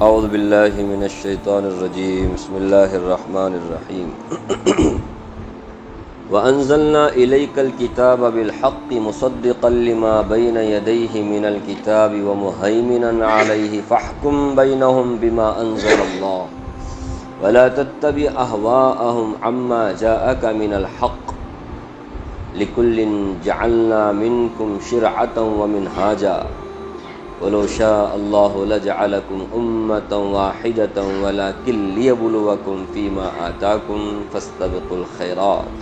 اعوذ باللہ من الشیطان الرجیم بسم اللہ الرحمن الرحیم وانزلنا الیک الکتاب بالحق مصدقا لما بین یدیہ من الکتاب ومہیمنا علیہ فاحکم بینہم بما انزل اللہ ولا تتبع اہواءہم عما جاءک من الحق لکل جعلنا منکم شرعۃ ومنہاجا وَلَوْ شَاءَ اللَّهُ لَجَعَلَكُمْ أُمَّةً وَاحِدَةً وَلَكِنْ لِيَبْلُوَكُمْ فِي مَا آتَاكُمْ فَاسْتَبِقُوا الْخَيْرَاتِ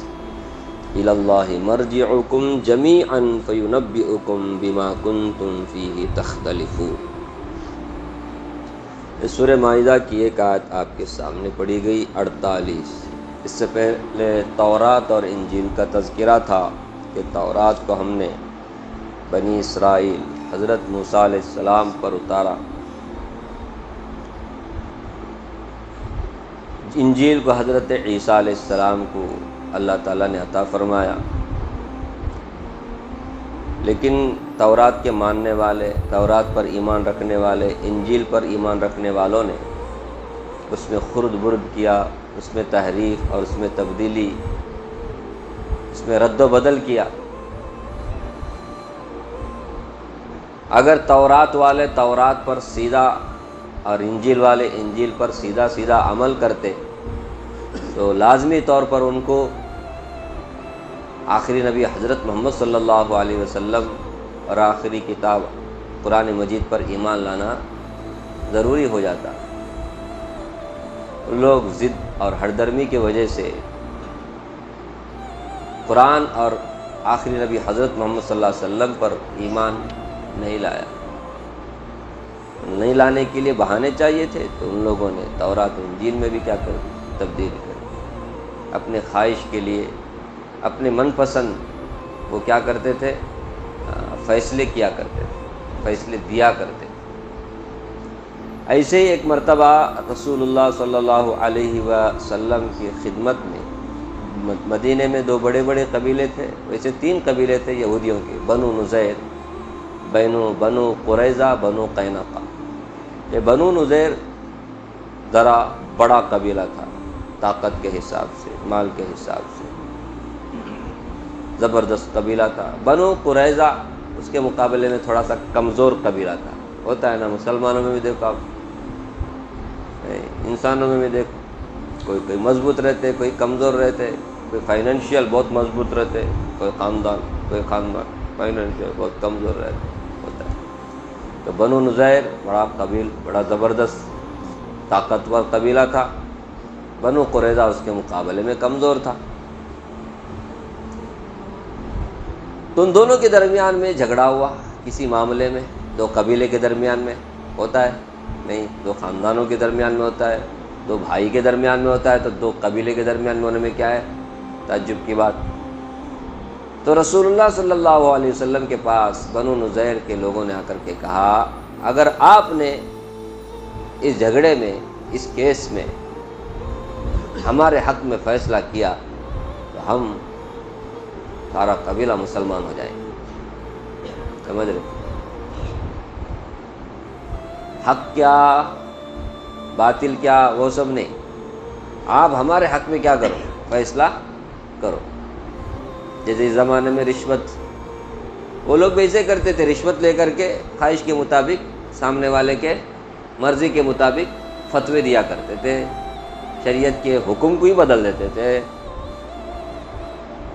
إِلَى اللَّهِ مَرْجِعُكُمْ جَمِيعًا فَيُنَبِّئُكُمْ بِمَا كُنْتُمْ فِيهِ تَخْتَلِفُونَ۔ اس سورہ مائدہ کی ایک آیت آپ کے سامنے پڑھی گئی 48۔ اس سے پہلے تورات اور انجیل کا تذکرہ تھا کہ تورات کو ہم نے بنی اسرائیل حضرت موسیٰ علیہ السلام پر اتارا، انجیل کو حضرت عیسیٰ علیہ السلام کو اللہ تعالیٰ نے عطا فرمایا، لیکن تورات کے ماننے والے، تورات پر ایمان رکھنے والے، انجیل پر ایمان رکھنے والوں نے اس میں خرد برد کیا، اس میں تحریف اور اس میں تبدیلی، اس میں رد و بدل کیا۔ اگر تورات والے تورات پر سیدھا اور انجیل والے انجیل پر سیدھا سیدھا عمل کرتے تو لازمی طور پر ان کو آخری نبی حضرت محمد صلی اللہ علیہ وسلم اور آخری کتاب قرآن مجید پر ایمان لانا ضروری ہو جاتا۔ لوگ ضد اور ہردرمی کی وجہ سے قرآن اور آخری نبی حضرت محمد صلی اللہ علیہ وسلم پر ایمان نہیں لایا، نہیں لانے کے لیے بہانے چاہیے تھے، تو ان لوگوں نے تورات و انجیل میں بھی کیا کر تبدیل کر اپنے خواہش کے لیے، اپنے من پسند وہ کیا کرتے تھے، فیصلے کیا کرتے تھے، فیصلے دیا کرتے تھے۔ ایسے ہی ایک مرتبہ رسول اللہ صلی اللہ علیہ وسلم کی خدمت میں مدینے میں دو بڑے بڑے قبیلے تھے، ویسے 3 قبیلے تھے یہودیوں کے، بنو نذیر، بنو قریظہ، بنو قینقاع۔ یہ بنو نذیر ذرا بڑا قبیلہ تھا، طاقت کے حساب سے، مال کے حساب سے زبردست قبیلہ تھا۔ بنو قریظہ اس کے مقابلے میں تھوڑا سا کمزور قبیلہ تھا۔ ہوتا ہے نا، مسلمانوں میں بھی دیکھو آپ، انسانوں میں بھی دیکھو، کوئی مضبوط رہتے، کوئی کمزور رہتے، کوئی فائنینشیل بہت مضبوط رہتے، کوئی خاندان فائنینشیل بہت کمزور رہتے ہوتا ہے۔ تو بنو نذیر بڑا زبردست طاقتور قبیلہ تھا، بنو قریظہ اس کے مقابلے میں کمزور تھا۔ تو ان دونوں کے درمیان میں جھگڑا ہوا کسی معاملے میں، 2 قبیلے کے درمیان میں ہوتا ہے نہیں، 2 خاندانوں کے درمیان میں ہوتا ہے، 2 بھائی کے درمیان میں ہوتا ہے، تو 2 قبیلے کے درمیان میں ہونے میں کیا ہے تعجب کی بات۔ تو رسول اللہ صلی اللہ علیہ وسلم کے پاس بنو نذیر کے لوگوں نے آ کر کے کہا، اگر آپ نے اس جھگڑے میں، اس کیس میں ہمارے حق میں فیصلہ کیا تو ہم سارا قبیلہ مسلمان ہو جائیں گے۔ سمجھ رہے؟ حق کیا باطل کیا وہ سب نہیں، آپ ہمارے حق میں کیا کرو، فیصلہ کرو۔ جیسے اس زمانے میں رشوت، وہ لوگ بھی ایسے کرتے تھے، رشوت لے کر کے خواہش کے مطابق، سامنے والے کے مرضی کے مطابق فتوے دیا کرتے تھے، شریعت کے حکم کو ہی بدل دیتے تھے۔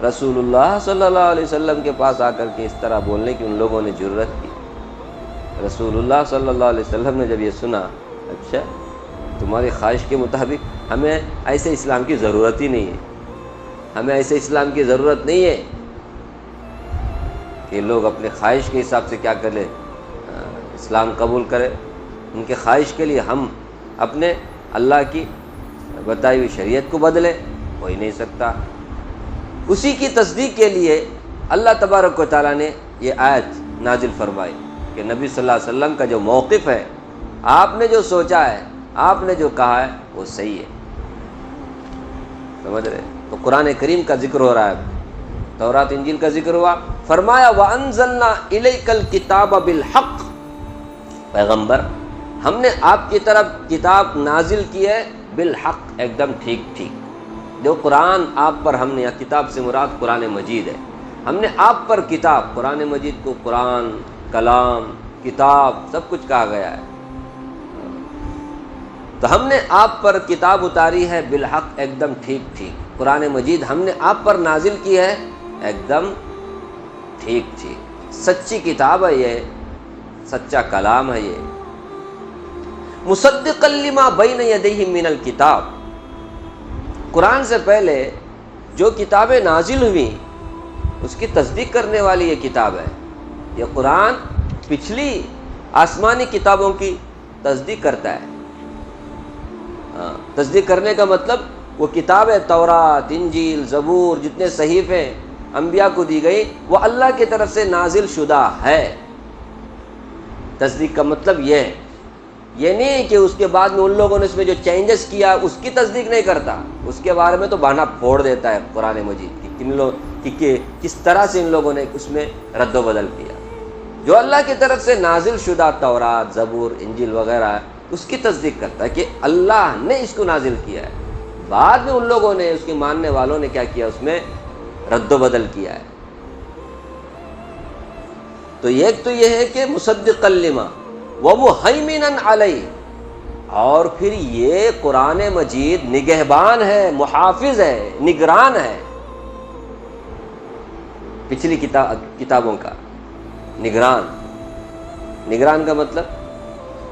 رسول اللہ صلی اللہ علیہ وسلم کے پاس آ کر کے اس طرح بولنے کی ان لوگوں نے جرت کی۔ رسول اللہ صلی اللہ علیہ وسلم نے جب یہ سنا، اچھا تمہاری خواہش کے مطابق، ہمیں ایسے اسلام کی ضرورت ہی نہیں ہے، ہمیں ایسے اسلام کی ضرورت نہیں ہے کہ لوگ اپنے خواہش کے حساب سے کیا کر لیں، اسلام قبول کرے۔ ان کے خواہش کے لیے ہم اپنے اللہ کی بتائی ہوئی شریعت کو بدلے، ہو ہی نہیں سکتا۔ اسی کی تصدیق کے لیے اللہ تبارک و تعالیٰ نے یہ آیت نازل فرمائی کہ نبی صلی اللہ علیہ وسلم کا جو موقف ہے، آپ نے جو سوچا ہے، آپ نے جو کہا ہے، وہ صحیح ہے۔ سمجھ رہے؟ تو قرآن کریم کا ذکر ہو رہا ہے، تورات انجیل کا ذکر ہوا، فرمایا وَأَنزَلْنَا إِلَيْكَ الْكِتَابَ بِالْحَقِّ، پیغمبر ہم نے آپ کی طرف کتاب نازل کی ہے بالحق، ایک دم ٹھیک ٹھیک۔ جو قرآن آپ پر ہم نے، یا کتاب سے مراد قرآن مجید ہے، ہم نے آپ پر کتاب، قرآن مجید کو قرآن، کلام، کتاب سب کچھ کہا گیا ہے، تو ہم نے آپ پر کتاب اتاری ہے بالحق، ایک دم ٹھیک ٹھیک۔ قرآن مجید ہم نے آپ پر نازل کی ہے ایک دم ٹھیک ٹھیک، سچی کتاب ہے یہ، سچا کلام ہے یہ۔ مصدقا لما بین یدیہ من الکتاب، قرآن سے پہلے جو کتابیں نازل ہوئیں اس کی تصدیق کرنے والی یہ کتاب ہے۔ یہ قرآن پچھلی آسمانی کتابوں کی تصدیق کرتا ہے۔ تصدیق کرنے کا مطلب وہ کتاب تورات، انجیل، زبور، جتنے صحیفے انبیاء کو دی گئی وہ اللہ کی طرف سے نازل شدہ ہے۔ تصدیق کا مطلب یہ ہے، یہ نہیں کہ اس کے بعد میں ان لوگوں نے اس میں جو چینجز کیا اس کی تصدیق نہیں کرتا، اس کے بارے میں تو بہانہ پھوڑ دیتا ہے قرآن مجید کہ کس طرح سے ان لوگوں نے اس میں رد و بدل کیا۔ جو اللہ کی طرف سے نازل شدہ تورات، زبور، انجیل وغیرہ ہے اس کی تصدیق کرتا ہے کہ اللہ نے اس کو نازل کیا ہے، بعد میں ان لوگوں نے، اس کے ماننے والوں نے کیا کیا، اس میں رد و بدل کیا ہے۔ تو ایک تو یہ ہے کہ مصدقا لما ومہیمنا علیہ، اور پھر یہ قرآن مجید نگہبان ہے، محافظ ہے، نگران ہے پچھلی کتابوں کا۔ نگران کا مطلب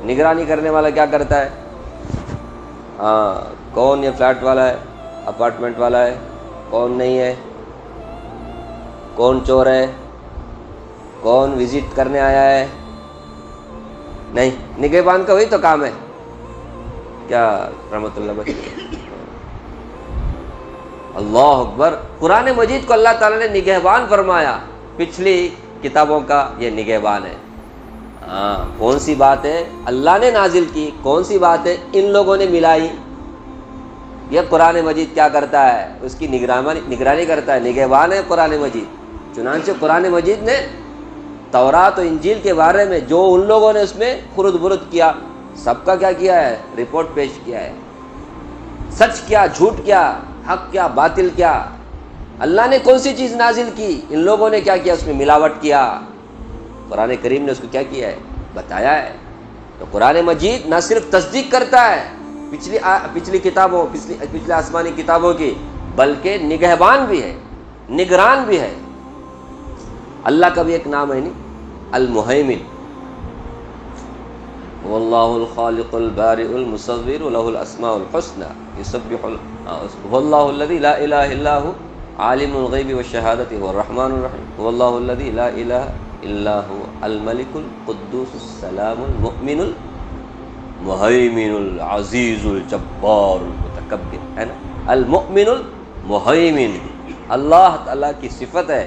نگرانی کرنے والا کیا کرتا ہے؟ کون یہ فلیٹ والا ہے، اپارٹمنٹ والا ہے، کون نہیں ہے، کون چور ہے، کون وزٹ کرنے آیا ہے؟ نہیں، نگہبان کا وہی تو کام ہے کیا رحمت اللہ بھائی؟ اللہ اکبر، قرآن مجید کو اللہ تعالیٰ نے نگہبان فرمایا، پچھلی کتابوں کا یہ نگہبان ہے۔ کون سی بات ہے اللہ نے نازل کی، کون سی بات ہے ان لوگوں نے ملائی، یہ قرآن مجید کیا کرتا ہے؟ اس کی نگرانی کرتا ہے، نگہبان ہے قرآن مجید۔ چنانچہ قرآن مجید نے تورات و انجیل کے بارے میں جو ان لوگوں نے اس میں خرد برد کیا، سب کا کیا کیا ہے؟ رپورٹ پیش کیا ہے۔ سچ کیا، جھوٹ کیا، حق کیا، باطل کیا، اللہ نے کون سی چیز نازل کی، ان لوگوں نے کیا کیا، اس میں ملاوٹ کیا، قرآن کریم نے اس کو کیا کیا ہے؟ بتایا ہے۔ تو قرآن مجید نہ صرف تصدیق کرتا ہے پچھلی کتابوں، پچھلے آسمانی کتابوں کی، بلکہ نگہبان بھی ہے، نگران بھی ہے۔ اللہ کا بھی ایک نام ہے نہیں، المہیمن، واللہ الخالق البارئ المصور له الاسماء الحسنى يسبح هو الله الذي لا اله الا هو عالم الغیب والشہادة هو الرحمن الرحیم هو الله الذي لا اله الا هو الملك القدوس السلام المؤمن المہیمن العزیز الجبار المتکبر، ہے نا؟ المؤمن المہیمن، اللہ تعالیٰ کی صفت ہے،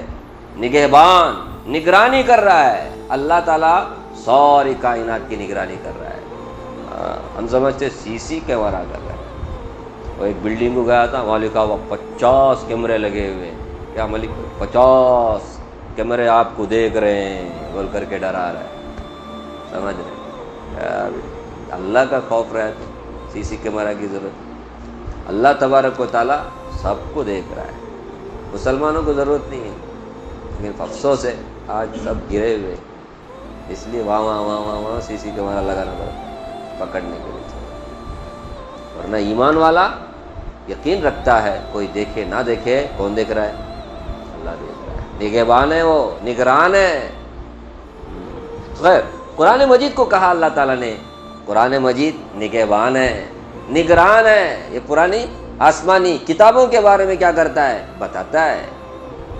نگہبان، نگرانی کر رہا ہے۔ اللہ تعالیٰ ساری کائنات کی نگرانی کر رہا ہے۔ ہم سمجھتے سی سی کیمرہ کر رہا ہے۔ وہ ایک بلڈنگ کو گیا تھا، وہاں لکھا ہوا 50 کیمرے لگے ہوئے، کیا ملک 50 کیمرے آپ کو دیکھ رہے ہیں بول کر کے ڈرا رہا ہے، سمجھ رہے ہیں؟ اللہ کا خوف رہے تو سی سی کیمرہ کی ضرورت؟ اللہ تبارک و تعالیٰ سب کو دیکھ رہا ہے، مسلمانوں کو ضرورت نہیں ہے، لیکن افسوس ہے آج سب گرے ہوئے، اس لیے وہاں سی سی کیمرہ لگانا پڑتا پکڑنے کے لیے۔ ورنہ ایمان والا یقین رکھتا ہے، کوئی دیکھے نہ دیکھے، کون دیکھ رہا ہے؟ اللہ دیکھ رہا ہے، نگہبان ہے، وہ نگران ہے۔ خیر، قرآن مجید کو کہا اللہ تعالیٰ نے، قرآن مجید نگہبان ہے، نگران ہے، یہ پرانی آسمانی کتابوں کے بارے میں کیا کرتا ہے؟ بتاتا ہے،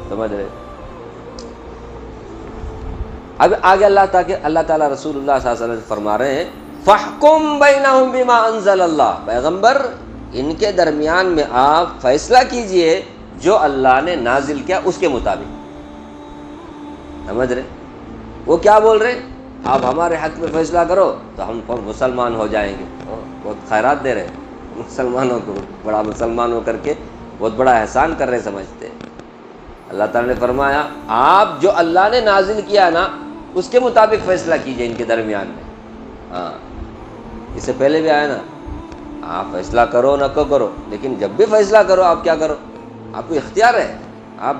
سمجھ رہے؟ اب آگے اللہ تعالیٰ رسول اللہ صلی اللہ علیہ وسلم فرما رہے ہیں فَحْكُمْ بَيْنَهُمْ بِمَا أَنزَلَ اللَّهُ، پیغمبر ان کے درمیان میں آپ فیصلہ کیجئے جو اللہ نے نازل کیا اس کے مطابق۔ سمجھ رہے؟ وہ کیا بول رہے ہیں؟ آپ ہمارے حق میں فیصلہ کرو تو ہم مسلمان ہو جائیں گے۔ بہت خیرات دے رہے ہیں مسلمانوں کو، بڑا مسلمان ہو کر کے بہت بڑا احسان کر رہے سمجھتے ہیں۔ اللہ تعالیٰ نے فرمایا آپ جو اللہ نے نازل کیا نا اس کے مطابق فیصلہ کیجئے ان کے درمیان میں۔ اس سے پہلے بھی آیا نا، آپ فیصلہ کرو نہ کرو، لیکن جب بھی فیصلہ کرو آپ کیا کرو، آپ کو اختیار ہے، آپ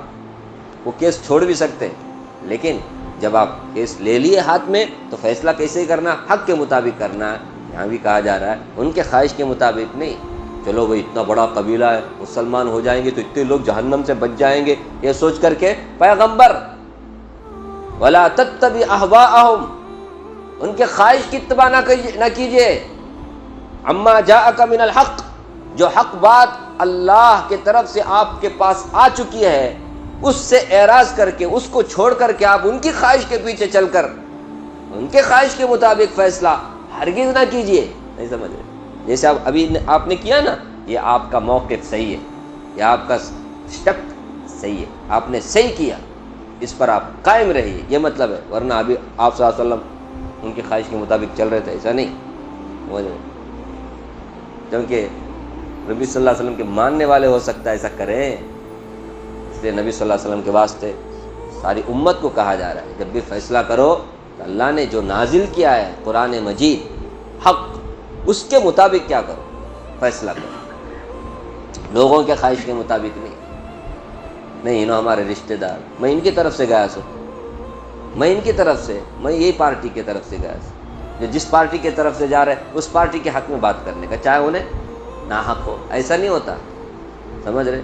وہ کیس چھوڑ بھی سکتے ہیں، لیکن جب آپ کیس لے لیے ہاتھ میں تو فیصلہ کیسے کرنا، حق کے مطابق کرنا ہے۔ یہاں بھی کہا جا رہا ہے ان کے خواہش کے مطابق نہیں، چلو بھائی اتنا بڑا قبیلہ ہے، مسلمان ہو جائیں گے تو اتنے لوگ جہنم سے بچ جائیں گے، یہ سوچ کر کے پیغمبر وَلَا تَتَّبِعْ أَهْوَاءَهُمْ، ان کے خواہش کی اتباع نہ کیجیے، عَمَّا جَاءَكَ مِنَ الْحَقِّ، جو حق بات اللہ کے طرف سے آپ کے پاس آ چکی ہے اس سے اعراض کر کے، اس کو چھوڑ کر کے آپ ان کی خواہش کے پیچھے چل کر ان کے خواہش کے مطابق فیصلہ ہرگز نہ کیجیے، نہیں سمجھ رہے؟ جیسے ابھی آپ نے کیا نا، یہ آپ کا موقف صحیح ہے، یہ آپ کا اسٹیپ صحیح ہے، آپ نے صحیح کیا، اس پر آپ قائم رہیے، یہ مطلب ہے، ورنہ ابھی آپ صلی اللہ علیہ وسلم ان کی خواہش کے مطابق چل رہے تھے، ایسا نہیں، سمجھ رہے؟ کیونکہ نبی صلی اللہ علیہ وسلم کے ماننے والے ہو سکتا ہے ایسا کریں، اس لیے نبی صلی اللہ علیہ وسلم کے واسطے ساری امت کو کہا جا رہا ہے جب بھی فیصلہ کرو تو اللہ نے جو نازل کیا ہے قرآن مجید حق، اس کے مطابق کیا کرو، فیصلہ کرو، لوگوں کے خواہش کے مطابق نہیں انہوں ہمارے رشتہ دار، میں ان کی طرف سے گیا سو، میں ان کی طرف سے، میں یہی پارٹی کی طرف سے گیا سو، جو جس پارٹی کی طرف سے جا رہے اس پارٹی کے حق میں بات کرنے کا، چاہے انہیں ناحق ہو، ایسا نہیں ہوتا، سمجھ رہے؟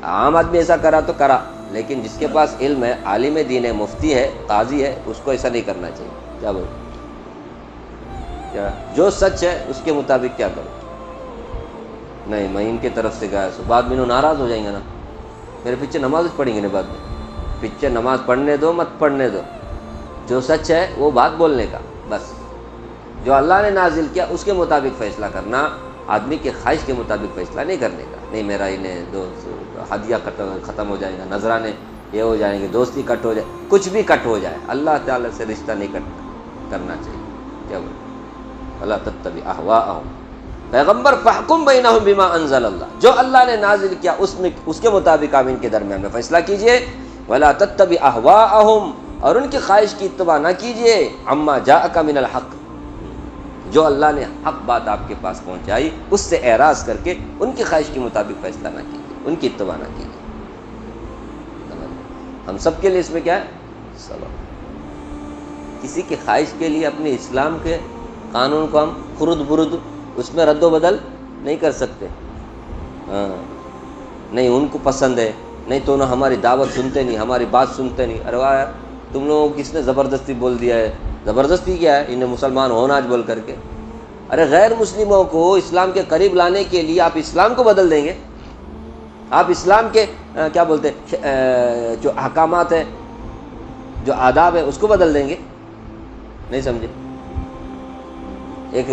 عام آدمی ایسا کرا تو کرا، لیکن جس کے پاس علم ہے، عالم دین ہے، مفتی ہے، قاضی ہے، اس کو ایسا نہیں کرنا چاہیے۔ کیا بولے؟ کیا جو سچ ہے اس کے مطابق کیا کرو، نہیں میں ان کی طرف سے گیا سو، بعد میں انہوں ناراض ہو جائیں گے نا، میرے پیچھے نماز پڑھیں گے نا، بعد میں پیچھے نماز پڑھنے دو، مت پڑھنے دو، جو سچ ہے وہ بات بولنے کا، بس جو اللہ نے نازل کیا اس کے مطابق فیصلہ کرنا، آدمی کے خواہش کے مطابق فیصلہ نہیں کرنے کا، نہیں میرا انہیں ہدیہ ختم ہو جائے گا، نذرانے یہ ہو جائیں گے، دوستی کٹ ہو جائے، کچھ بھی کٹ ہو جائے، اللہ تعالیٰ سے رشتہ نہیں کٹ کرنا چاہیے۔ کیا بولے؟ وَلَا تَتَّبِعْ أَهْوَاءَهُمْ، پیغمبر فَحْكُمْ بَيْنَهُمْ بِمَا أَنزَلَ اللَّهُ، جو اللہ نے نازل کیا اس کے مطابق آپ ان کے درمیان میں فیصلہ کیجئے، وَلَا تَتَّبِعْ أَهْوَاءَهُمْ، اور ان کی خواہش کی اتباع نہ کیجئے، عَمَّا جَاءَكَ مِنَ الْحَقِّ، جو اللہ نے حق بات آپ کے پاس پہنچائی اس سے اعراض کر کے ان کی خواہش کے مطابق فیصلہ نہ کیجئے، ان کی اتباع نہ کیجئے۔ ہم سب کے لیے اس میں کیا ہے سبب، کسی کی خواہش کے لیے اپنے اسلام کے قانون کو ہم خرد برد اس میں رد و بدل نہیں کر سکتے، نہیں ان کو پسند ہے، نہیں تو انہوں ہماری دعوت سنتے نہیں، ہماری بات سنتے نہیں، ارے واہ تم لوگوں کو کس نے زبردستی بول دیا ہے، زبردستی کیا ہے انہیں مسلمان ہونا بول کر کے، ارے غیر مسلموں کو اسلام کے قریب لانے کے لیے آپ اسلام کو بدل دیں گے، آپ اسلام کے کیا بولتے جو احکامات ہیں، جو آداب ہے اس کو بدل دیں گے، نہیں سمجھے؟ ایک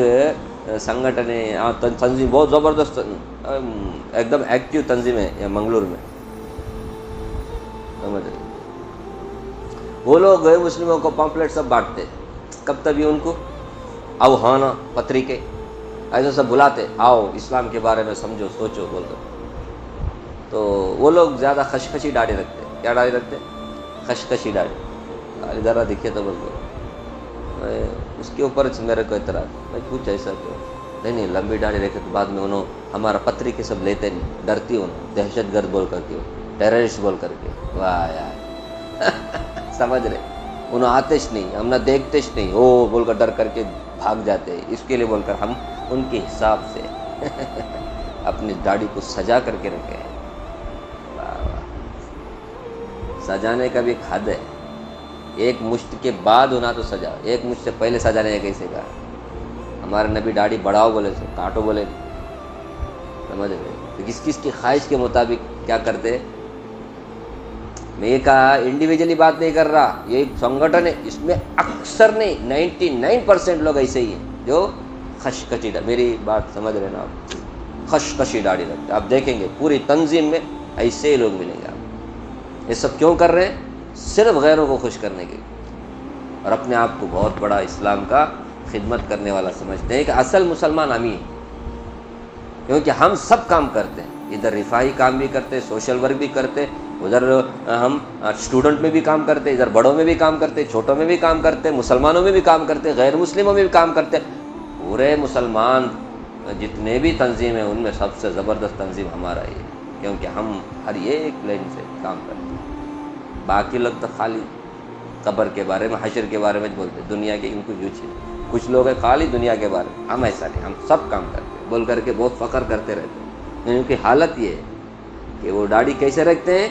سنگٹن ہے، تنظیم بہت زبردست ایک دم ایکٹیو تنظیم ہے یہاں منگلور میں، سمجھ رہے؟ وہ لوگ غیر مسلموں کو پمفلیٹ سب بانٹتے، کب تک بھی ان کو اوہانا پتریکے ایسا سب بلاتے، آؤ اسلام کے بارے میں سمجھو سوچو بول کر، تو وہ لوگ زیادہ خشخشی داڑھی رکھتے، کیا داڑھی رکھتے؟ خشخشی داڑھی ذرا دکھے تو بس اس کے اوپر میرے کو اعتراض، میں پوچھا ایسا کیوں؟ نہیں لمبی داڑھی رکھے تو بعد میں انہوں ہمارا پتریکے سب لیتے نہیں، ڈرتی انہوں، دہشت گرد بول کر کے، ٹیررسٹ بول کر کے، واہ یار سمجھ رہے؟ انہوں آتش نہیں، ہم نہ دیکھتش نہیں، او بول کر ڈر کر کے بھاگ جاتے، اس کے لیے بول کر ہم ان کے حساب سے اپنی داڑھی کو سجا کر کے رکھے ہیں۔ سجانے کا بھی ایک حد ہے، ایک مشت کے بعد ہونا تو سجا، ایک مشت سے پہلے سجانے کا کیسے کہا؟ ہمارے نبی داڑھی بڑھاؤ بولے سے کاٹو بولے، سمجھ رہے؟ تو کس کس کی خواہش کے مطابق کیا کرتے؟ میں یہ کہا انڈیویجلی بات نہیں کر رہا، یہ ایک سنگٹن ہے، اس میں اکثر نہیں 99% لوگ ایسے ہی ہیں جو خشخشی داڑھی، میری بات سمجھ رہے نا آپ، خشخشی داڑھی رکھتے، آپ دیکھیں گے پوری تنظیم میں ایسے ہی لوگ ملیں گے آپ۔ یہ سب کیوں کر رہے ہیں؟ صرف غیروں کو خوش کرنے کے لیے، اور اپنے آپ کو بہت بڑا اسلام کا خدمت کرنے والا سمجھتے ہیں کہ اصل مسلمان ہم ہی ہیں، کیونکہ ہم سب کام کرتے ہیں، ادھر رفاہی کام بھی کرتے، سوشل ورک بھی کرتے، ادھر ہم اسٹوڈنٹ میں بھی کام کرتے، ادھر بڑوں میں بھی کام کرتے، چھوٹوں میں بھی کام کرتے، مسلمانوں میں بھی کام کرتے، غیر مسلموں میں بھی کام کرتے، پورے مسلمان جتنے بھی تنظیم ہیں ان میں سب سے زبردست تنظیم ہمارا ہی ہے، کیونکہ ہم ہر ایک لائن سے کام کرتے ہیں۔ باقی لوگ تو خالی قبر کے بارے میں، حشر کے بارے میں بولتے ہیں، دنیا کے ان کو یوچ ہے۔ کچھ لوگ ہیں خالی دنیا کے بارے میں، ہم ایسا نہیں، ہم سب کام کرتے ہیں بول کر کے بہت فخر کرتے رہتے ہیں۔ ان کی حالت یہ ہے کہ وہ داڑھی کیسے رکھتے ہیں؟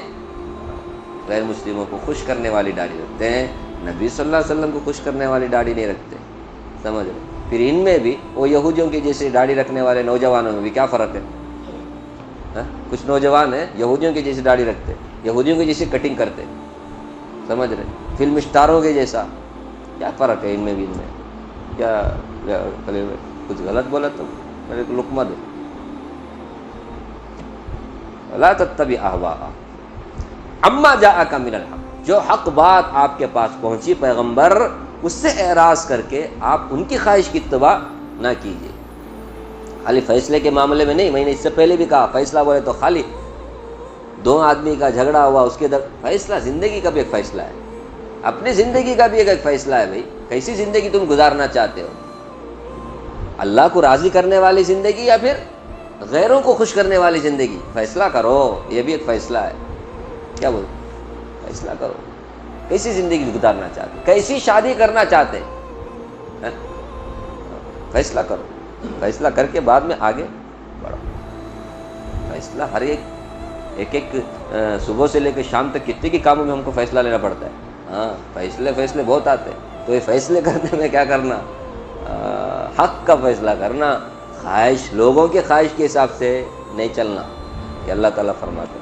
غیر مسلموں کو خوش کرنے والی داڑھی رکھتے ہیں، نبی صلی اللہ علیہ وسلم کو خوش کرنے والی داڑھی نہیں رکھتے، سمجھ رہے؟ پھر ان میں بھی وہ یہودیوں کی جیسے داڑھی رکھنے والے نوجوانوں میں بھی کیا فرق ہے؟ کچھ نوجوان ہیں یہودیوں کی جیسی داڑھی رکھتے، یہودیوں کی جیسی کٹنگ کرتے، سمجھ رہے؟ فلم اسٹاروں کے جیسا، کیا فرق ہے ان میں بھی؟ ان میں کیا کچھ غلط بولا تو میرے کو لقمہ دو۔ لا تتبع اهواءهم عما جاءك من الحق، جو حق بات آپ کے پاس پہنچی پیغمبر، اس سے اعراض کر کے آپ ان کی خواہش کی اتباع نہ کیجیے۔ خالی فیصلے کے معاملے میں نہیں، میں نے اس سے پہلے بھی کہا، فیصلہ بولے تو خالی دو آدمی کا جھگڑا ہوا اس کے فیصلہ زندگی کا بھی ایک فیصلہ ہے، اپنی زندگی کا بھی ایک فیصلہ ہے۔ بھائی کیسی زندگی تم گزارنا چاہتے ہو؟ اللہ کو راضی کرنے والی زندگی یا پھر غیروں کو خوش کرنے والی زندگی؟ فیصلہ کرو، یہ بھی ایک فیصلہ ہے۔ کیا بول؟ فیصلہ کرو، کیسی زندگی گزارنا چاہتے، کیسی شادی کرنا چاہتے، فیصلہ کرو، فیصلہ کر کے بعد میں آگے بڑھو۔ فیصلہ ہر ایک صبح سے لے کے شام تک کتنے کے کاموں میں ہم کو فیصلہ لینا پڑتا ہے۔ ہاں فیصلے بہت آتے ہیں، تو یہ فیصلے کرنے میں کیا کرنا؟ حق کا فیصلہ کرنا، خواہش لوگوں کی خواہش کے حساب سے نہیں چلنا، کہ اللہ تعالیٰ فرماتے ہیں۔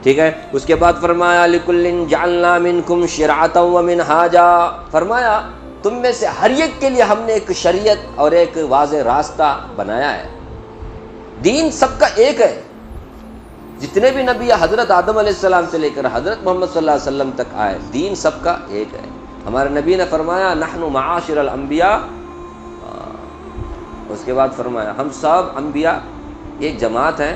ٹھیک ہے، اس کے بعد فرمایا لِكُلٍّ جَعَلْنَا مِنْكُمْ شِرْعَةً وَمِنْهَاجًا، فرمایا تم میں سے ہر ایک کے لیے ہم نے ایک شریعت اور ایک واضح راستہ بنایا ہے۔ دین سب کا ایک ہے، جتنے بھی نبی حضرت آدم علیہ السلام سے لے کر حضرت محمد صلی اللہ علیہ وسلم تک آئے، دین سب کا ایک ہے۔ ہمارے نبی نے فرمایا نحن معاشر الانبیاء، اس کے بعد فرمایا ہم سب انبیاء ایک جماعت ہیں،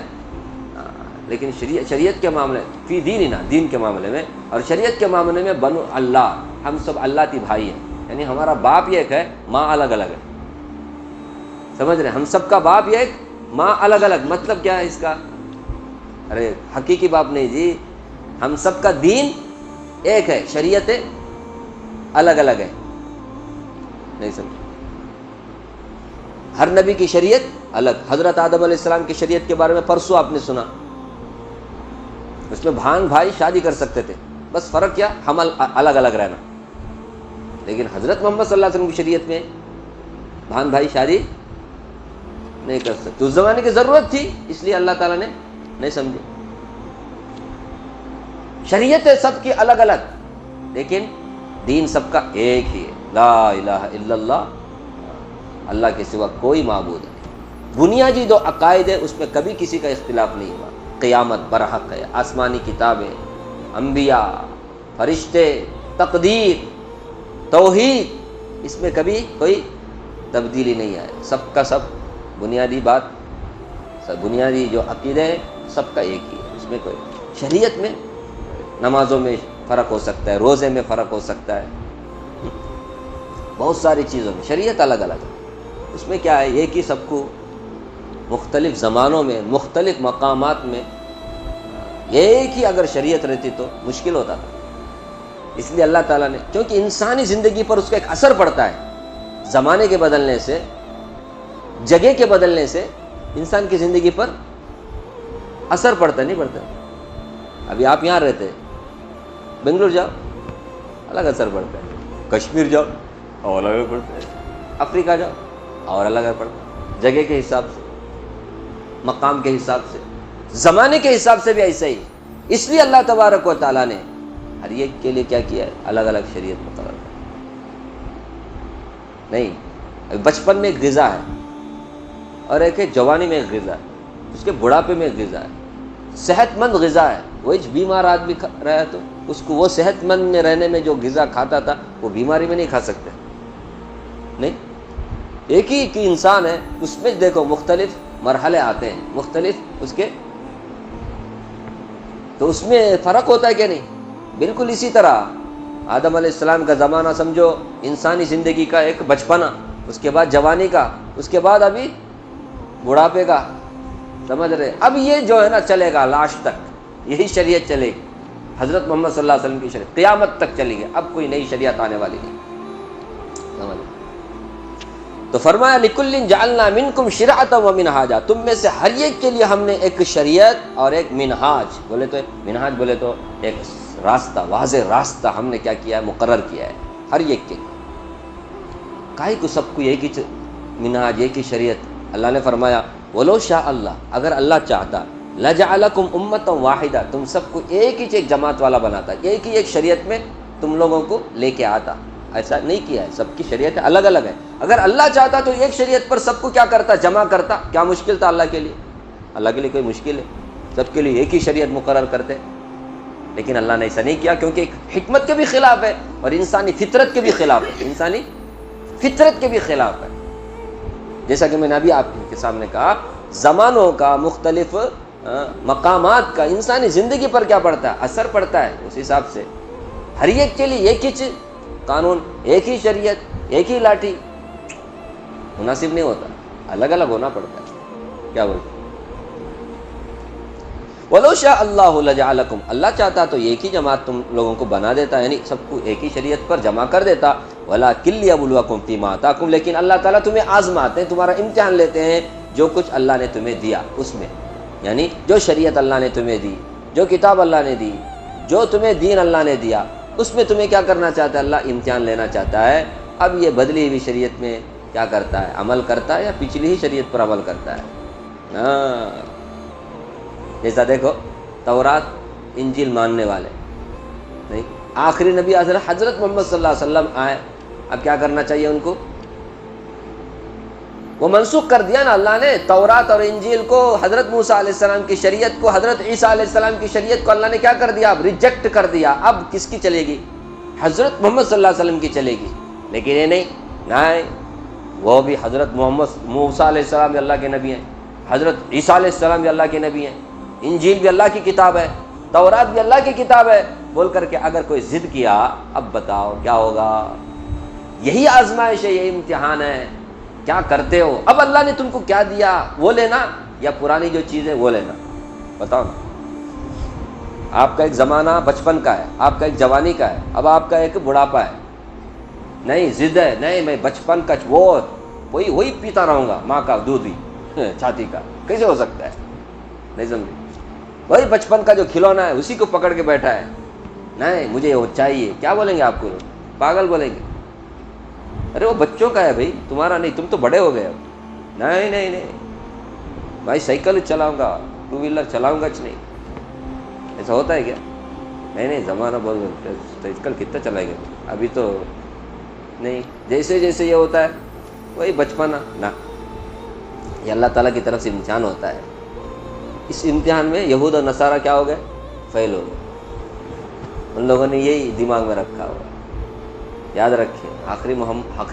لیکن شریعت کے معاملے فی دیننا، دین کے معاملے میں اور شریعت کے معاملے میں بنو اللہ، ہم سب اللہ کی بھائی ہیں، یعنی ہمارا باپ یہ ایک ہے، ماں الگ الگ ہے، سمجھ رہے؟ ہم سب کا باپ یہ ایک، ماں الگ الگ، مطلب کیا ہے اس کا؟ ارے حقیقی باپ نہیں جی، ہم سب کا دین ایک ہے، شریعتیں الگ الگ ہے، نہیں سمجھ؟ ہر نبی کی شریعت الگ۔ حضرت آدم علیہ السلام کی شریعت کے بارے میں پرسوں آپ نے سنا، اس میں بھان بھائی شادی کر سکتے تھے، بس فرق کیا؟ ہم الگ الگ رہنا۔ لیکن حضرت محمد صلی اللہ علیہ وسلم کی شریعت میں بھان بھائی شادی نہیں کر سکتے، اس زمانے کی ضرورت تھی، اس لیے اللہ تعالیٰ نے نہیں سمجھے۔ شریعتیں سب کی الگ الگ، لیکن دین سب کا ایک ہی ہے، لا الہ الا اللہ، اللہ کے سوا کوئی معبود نہیں۔ بنیادی جو عقائد ہے اس میں کبھی کسی کا اختلاف نہیں ہوا، قیامت برحق ہے، آسمانی کتابیں، انبیاء، فرشتے، تقدیر، توحید، اس میں کبھی کوئی تبدیلی نہیں آئے، سب کا سب بنیادی بات، سب بنیادی جو عقیدے ہیں سب کا ایک ہی ہے، اس میں کوئی شریعت میں نمازوں میں فرق ہو سکتا ہے، روزے میں فرق ہو سکتا ہے، بہت ساری چیزوں میں شریعت الگ الگ ہے، اس میں کیا ہے؟ ایک ہی سب کو مختلف زمانوں میں مختلف مقامات میں ایک ہی اگر شریعت رہتی تو مشکل ہوتا تھا۔ اس لیے اللہ تعالیٰ نے، کیونکہ انسانی زندگی پر اس کا ایک اثر پڑتا ہے، زمانے کے بدلنے سے، جگہ کے بدلنے سے انسان کی زندگی پر اثر پڑتا نہیں پڑتا؟ ابھی آپ یہاں رہتے ہیں، بنگلور جاؤ الگ اثر پڑتا ہے، کشمیر جاؤ اور الگ پڑتا ہے، افریقہ جاؤ اور الگ پڑتا ہے، جگہ کے حساب سے، مقام کے حساب سے، زمانے کے حساب سے بھی ایسا ہی۔ اس لیے اللہ تبارک و تعالیٰ نے ہر ایک کے لیے کیا کیا ہے؟ الگ الگ شریعت مقرر کر۔ نہیں، بچپن میں ایک غذا ہے اور ایک ہے جوانی میں ایک غذا ہے، اس کے بڑھاپے میں ایک غذا ہے، صحت مند غذا ہے، وہی بیمار آدمی رہا تو اس کو وہ صحت مند میں رہنے میں جو غذا کھاتا تھا وہ بیماری میں نہیں کھا سکتے، نہیں، ایک ہی کی انسان ہے، اس میں دیکھو مختلف مرحلے آتے ہیں، مختلف اس کے، تو اس میں فرق ہوتا ہے کہ نہیں؟ بالکل اسی طرح آدم علیہ السلام کا زمانہ سمجھو انسانی زندگی کا ایک بچپنا، اس کے بعد جوانی کا، اس کے بعد ابھی بڑھاپے کا، سمجھ رہے؟ اب یہ جو ہے نا چلے گا لاش تک، یہی شریعت چلے گی، حضرت محمد صلی اللہ علیہ وسلم کی شریعت قیامت تک چلے گی، اب کوئی نئی شریعت آنے والی نہیں، سمجھ رہے؟ تو فرمایا لِكُلٍّ جَعَلْنَا مِنْكُمْ شِرْعَةً وَمِنْهَاجًا، تم میں سے ہر ایک کے لیے ہم نے ایک شریعت اور ایک منہاج، منہاج بولے تو ایک راستہ، واضح راستہ ہم نے کیا کیا ہے، مقرر کیا ہے ہر ایک کے لیے۔ کائی کو سب کو ایک ہی منہاج، ایک ہی شریعت؟ اللہ نے فرمایا وَلَوْ شَاءَ اللَّهُ، اگر اللہ چاہتا لَجَعَلَكُمْ أُمَّةً وَاحِدَةً، تم سب کو ایک ہی ایک جماعت والا بناتا، ایک ہی ایک شریعت میں تم لوگوں کو لے کے آتا، ایسا نہیں کیا ہے، سب کی شریعتیں الگ الگ ہیں۔ اگر اللہ چاہتا تو ایک شریعت پر سب کو کیا کرتا، جمع کرتا، کیا مشکل تھا اللہ کے لیے؟ اللہ کے لیے کوئی مشکل ہے؟ سب کے لیے ایک ہی شریعت مقرر کرتے، لیکن اللہ نے ایسا نہیں کیا، کیونکہ حکمت کے بھی خلاف ہے اور انسانی فطرت کے بھی خلاف ہے، انسانی فطرت کے بھی خلاف ہے۔ جیسا کہ میں نے ابھی آپ کے سامنے کہا، زمانوں کا، مختلف مقامات کا انسانی زندگی پر کیا پڑتا ہے، اثر پڑتا ہے، اس حساب سے ہر ایک کے لیے ایک ہی قانون، ایک ہی شریعت، ایک ہی لاٹھی مناسب نہیں ہوتا، الگ الگ ہونا پڑتا ہے۔ کیا بولتے وَلَوْ شَاءَ اللَّهُ لَجَعَلَكُمْ، اللہ چاہتا تو ایک ہی جماعت تم لوگوں کو بنا دیتا، یعنی سب کو ایک ہی شریعت پر جمع کر دیتا، وَلَٰكِن لِيَبْلُوَكُمْ فِي مَا آتَاكُمْ، لیکن اللہ تعالیٰ تمہیں آزماتے ہیں، تمہارا امتحان لیتے ہیں، جو کچھ اللہ نے تمہیں دیا اس میں، یعنی جو شریعت اللہ نے تمہیں دی، جو کتاب اللہ نے دی، جو تمہیں دین اللہ نے دیا، اس میں تمہیں کیا کرنا چاہتا ہے؟ اللہ امتحان لینا چاہتا ہے۔ اب یہ بدلی ہوئی شریعت میں کیا کرتا ہے، عمل کرتا ہے یا پچھلی ہی شریعت پر عمل کرتا ہے؟ جیسا دیکھو تورات انجیل ماننے والے نہیں، آخری نبی حضرت محمد صلی اللہ علیہ وسلم آئے، اب کیا کرنا چاہیے ان کو؟ وہ منسوخ کر دیا نا اللہ نے، تورات اور انجیل کو، حضرت موسیٰ علیہ السلام کی شریعت کو، حضرت عیسیٰ علیہ السلام کی شریعت کو اللہ نے کیا کر دیا؟ اب ریجیکٹ کر دیا۔ اب کس کی چلے گی؟ حضرت محمد صلی اللہ علیہ وسلم کی چلے گی۔ لیکن یہ نہیں، وہ بھی حضرت محمد موسیٰ علیہ السلام بھی اللہ کے نبی ہیں، حضرت عیسیٰ علیہ السلام بھی اللہ کے نبی ہیں، انجیل بھی اللہ کی کتاب ہے، تورات بھی اللہ کی کتاب ہے بول کر کے اگر کوئی ضد کیا، اب بتاؤ کیا ہوگا؟ یہی آزمائش ہے، یہی امتحان ہے، کیا کرتے ہو؟ اب اللہ نے تم کو کیا دیا، وہ لینا یا پرانی جو چیز ہے وہ لینا؟ بتاؤ نا۔ آپ کا ایک زمانہ بچپن کا ہے، آپ کا ایک جوانی کا ہے، اب آپ کا ایک بڑھاپا ہے، نہیں ضد ہے، نہیں میں بچپن کا وہی پیتا رہوں گا، ماں کا دودھ ہی چھاتی کا، کیسے ہو سکتا ہے؟ نہیں سمجھے؟ وہی بچپن کا جو کھلونا ہے اسی کو پکڑ کے بیٹھا ہے، نہیں مجھے وہ چاہیے، کیا بولیں گے آپ کو؟ پاگل بولیں گے۔ ارے وہ بچوں کا ہے بھائی، تمہارا نہیں، تم تو بڑے ہو گئے ہو۔ نہیں بھائی سائیکل چلاؤں گا، ٹو ویلر چلاؤں گا، نہیں ایسا ہوتا ہے کیا؟ نہیں زمانہ بہت، سائیکل کتنا چلائے گا، ابھی تو نہیں۔ جیسے جیسے یہ ہوتا ہے وہی بچپنا نا، یہ اللہ تعالیٰ کی طرف سے امتحان ہوتا ہے۔ اس امتحان میں یہود اور نصارہ کیا ہو گئے؟ فیل ہو گئے۔ ان لوگوں نے یہی دماغ میں رکھا ہوا، یاد رکھیں آخری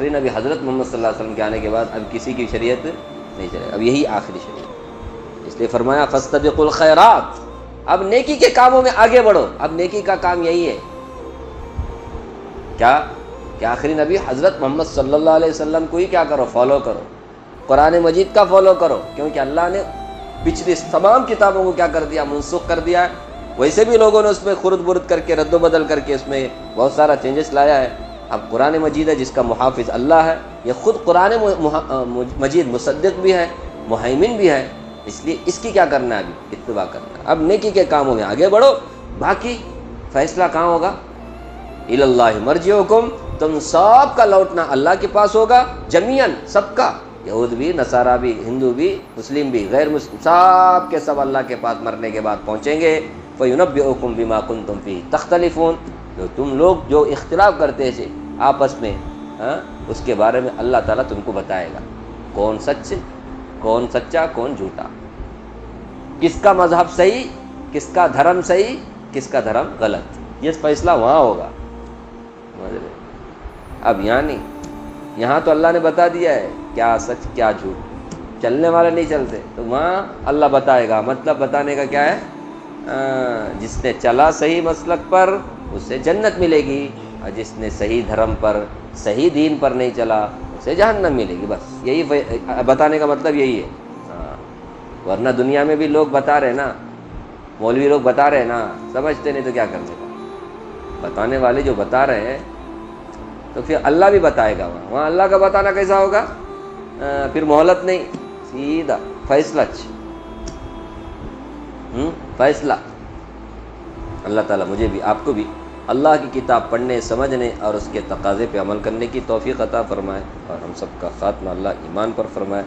نبی حضرت محمد صلی اللہ علیہ وسلم کے آنے کے بعد اب کسی کی شریعت نہیں چلے، اب یہی آخری شریعت۔ اس لیے فرمایا فاستبقوا الخیرات، اب نیکی کے کاموں میں آگے بڑھو۔ اب نیکی کا کام یہی ہے کیا کہ آخری نبی حضرت محمد صلی اللہ علیہ وسلم کو ہی کیا کرو؟ فالو کرو، قرآن مجید کا فالو کرو، کیونکہ اللہ نے پچھلی تمام کتابوں کو کیا کر دیا؟ منسوخ کر دیا ہے۔ ویسے بھی لوگوں نے اس میں خرد برد کر کے، رد و بدل کر کے اس میں بہت سارا چینجز لایا ہے۔ اب قرآن مجید ہے جس کا محافظ اللہ ہے، یہ خود قرآن مجید مصدق بھی ہے، مہیمن بھی ہے، اس لیے اس کی کیا کرنا ہے؟ ابھی اتباع کرنا ہے۔ اب نیکی کے کاموں میں آگے بڑھو، باقی فیصلہ کہاں ہوگا؟ الی اللہ مرجعکم، تم سب کا لوٹنا اللہ کے پاس ہوگا، جمیعاً سب کا، یہود بھی، نصارہ بھی، ہندو بھی، مسلم بھی، غیر مسلم، سب کے سب اللہ کے پاس مرنے کے بعد پہنچیں گے۔ فَيُنَبِّئُكُم بِمَا كُنتُمْ فِيهِ تَخْتَلِفُونَ، جو تم لوگ جو اختلاف کرتے تھے آپس میں، اس کے بارے میں اللہ تعالیٰ تم کو بتائے گا، کون سچ، کون سچا، کون جھوٹا، کس کا مذہب صحیح، کس کا دھرم صحیح، کس کا دھرم غلط، یہ فیصلہ وہاں ہوگا۔ اب یہاں نہیں، یہاں تو اللہ نے بتا دیا ہے کیا سچ کیا جھوٹ، چلنے والے نہیں چلتے، تو وہاں اللہ بتائے گا۔ مطلب بتانے کا کیا ہے؟ جس نے چلا صحیح مسلک پر اسے جنت ملے گی، اور جس نے صحیح دھرم پر، صحیح دین پر نہیں چلا اسے جہنم ملے گی، بس یہی بتانے کا مطلب یہی ہے۔ ہاں، ورنہ دنیا میں بھی لوگ بتا رہے نا، مولوی لوگ بتا رہے نا، سمجھتے نہیں تو کیا کرنے کا، بتانے والے جو بتا رہے ہیں تو پھر اللہ بھی بتائے گا، وہاں اللہ کا بتانا کیسا ہوگا؟ پھر مہلت نہیں، سیدھا فیصلہ، فیصلہ۔ اللہ تعالیٰ مجھے بھی آپ کو بھی اللہ کی کتاب پڑھنے، سمجھنے اور اس کے تقاضے پہ عمل کرنے کی توفیق عطا فرمائے، اور ہم سب کا خاتمہ اللہ ایمان پر فرمائے۔